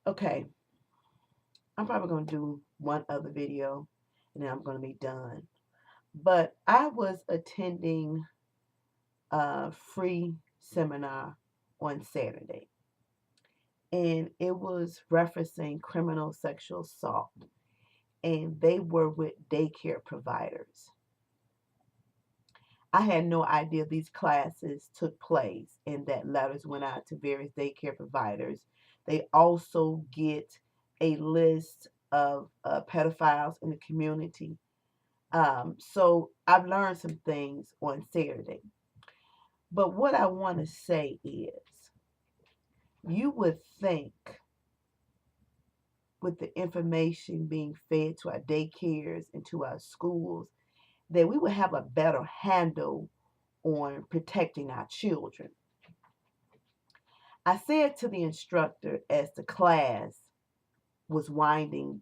Okay, I'm probably going to do one other video and then I'm going to be done. But I was attending a free seminar on Saturday, and it was referencing criminal sexual assault, and they were with daycare providers. I had no idea these classes took place and that letters went out to various daycare providers. They also get a list of pedophiles in the community. So I've learned some things on Saturday. But what I want to say is, you would think with the information being fed to our daycares and to our schools that we would have a better handle on protecting our children. I said to the instructor as the class was winding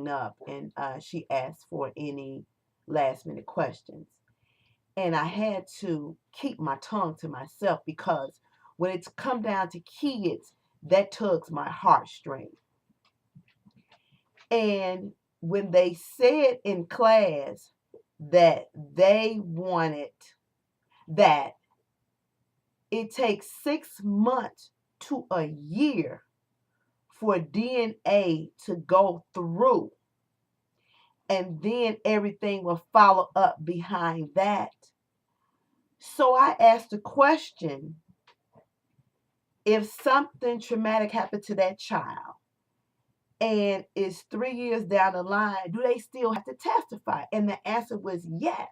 up, and she asked for any last minute questions. And I had to keep my tongue to myself because when it's come down to kids, that tugs my heartstring. And when they said in class that they wanted that it takes 6 months to a year for DNA to go through, and then everything will follow up behind that. So I asked the question, if something traumatic happened to that child and it's 3 years down the line, do they still have to testify? And the answer was yes.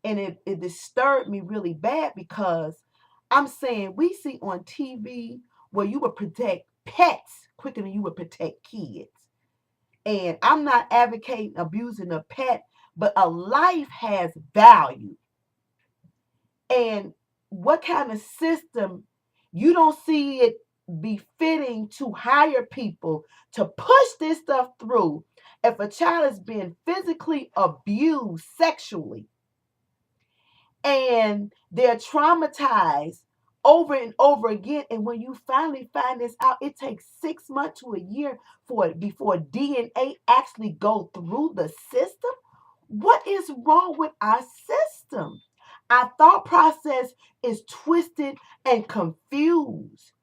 And it disturbed me really bad because I'm saying we see on TV where you would protect pets quicker than you would protect kids. And I'm not advocating abusing a pet, but a life has value. And what kind of system, you don't see it befitting to hire people to push this stuff through if a child is being physically abused sexually and they're traumatized over and over again, and when you finally find this out, it takes 6 months to a year for it before DNA actually go through the system. What is wrong with our system? Our thought process is twisted and confused.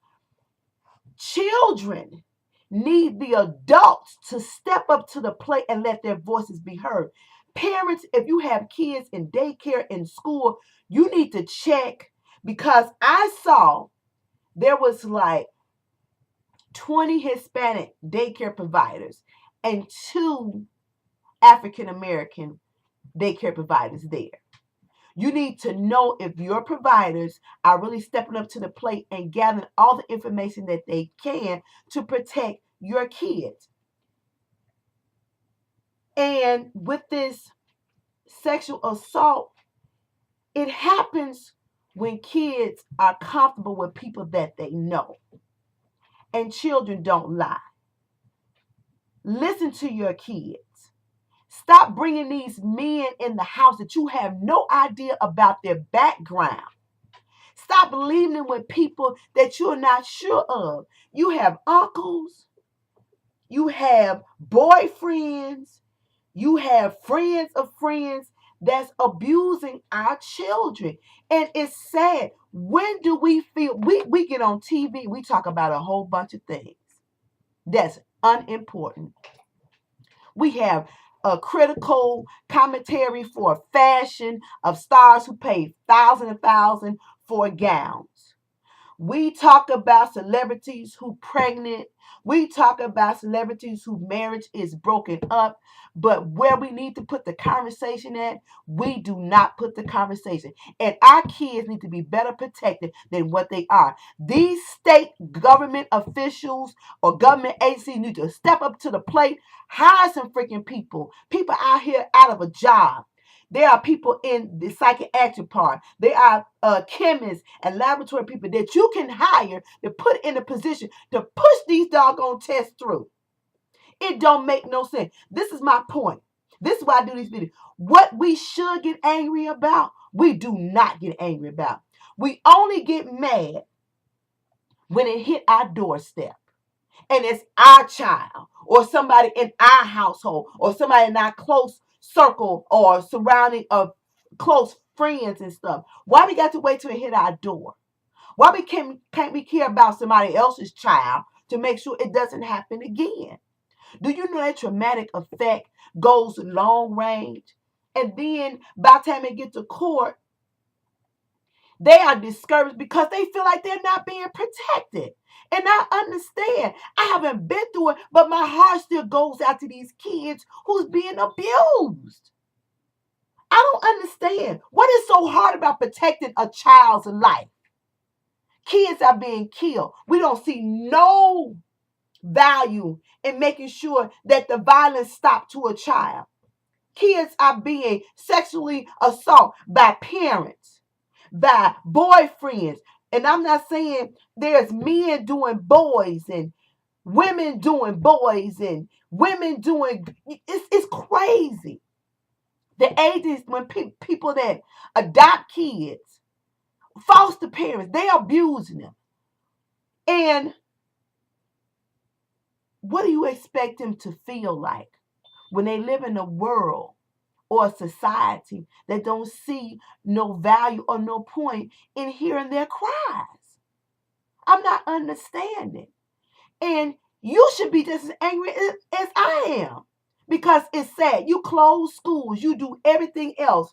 Children need the adults to step up to the plate and let their voices be heard. Parents, if you have kids in daycare, in school, you need to check, because I saw there was like 20 Hispanic daycare providers and 2 African American daycare providers there. You need to know if your providers are really stepping up to the plate and gathering all the information that they can to protect your kids. And with this sexual assault, it happens when kids are comfortable with people that they know. And children don't lie. Listen to your kids. Stop bringing these men in the house that you have no idea about their background. Stop leaving with people that you're not sure of. You have uncles, you have boyfriends, you have friends of friends that's abusing our children. And it's sad. When do we feel we get on TV, we talk about a whole bunch of things that's unimportant. We have a critical commentary for fashion of stars who pay thousands and thousands for gowns. We talk about celebrities who pregnant. We talk about celebrities whose marriage is broken up. But where we need to put the conversation at, we do not put the conversation. And our kids need to be better protected than what they are. These state government officials or government agencies need to step up to the plate, hire some freaking people. People out here out of a job. There are people in the psychiatric part. There are chemists and laboratory people that you can hire to put in a position to push these doggone tests through. It don't make no sense. This is my point. This is why I do these videos. What we should get angry about, we do not get angry about. We only get mad when it hit our doorstep and it's our child or somebody in our household or somebody in our close circle or surrounding of close friends and stuff? Why we got to wait till it hit our door? Why can't we care about somebody else's child to make sure it doesn't happen again? Do you know that traumatic effect goes long range? And then by the time they get to court, they are discouraged because they feel like they're not being protected. And I understand. I haven't been through it, but my heart still goes out to these kids who's being abused. I don't understand. What is so hard about protecting a child's life? Kids are being killed. We don't see no value in making sure that the violence stops to a child. Kids are being sexually assaulted by parents, by boyfriends. And I'm not saying there's men doing boys and women doing boys and women doing, it's crazy. The ages when people that adopt kids, foster parents, they abusing them. And what do you expect them to feel like when they live in a world or a society that don't see no value or no point in hearing their cries? I'm not understanding. And you should be just as angry as I am because it's sad. You close schools, you do everything else,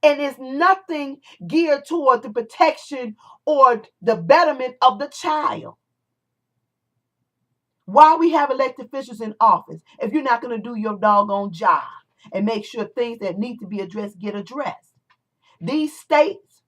and it's nothing geared toward the protection or the betterment of the child. Why we have elected officials in office if you're not going to do your doggone job and make sure things that need to be addressed get addressed? These states,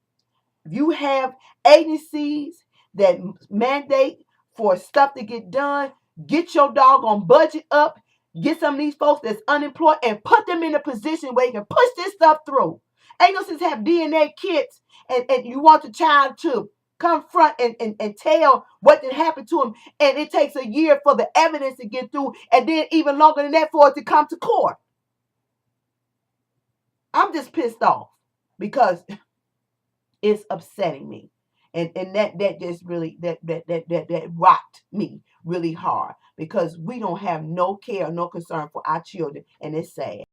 if you have agencies that mandate for stuff to get done, get your doggone budget up, get some of these folks that's unemployed and put them in a position where you can push this stuff through. Ain't no sense have DNA kits and you want the child to confront and tell what did happen to him, and it takes a year for the evidence to get through, and then even longer than that for it to come to court. I'm just pissed off because it's upsetting me. And that just really that rocked me really hard because we don't have no care, no concern for our children, and it's sad.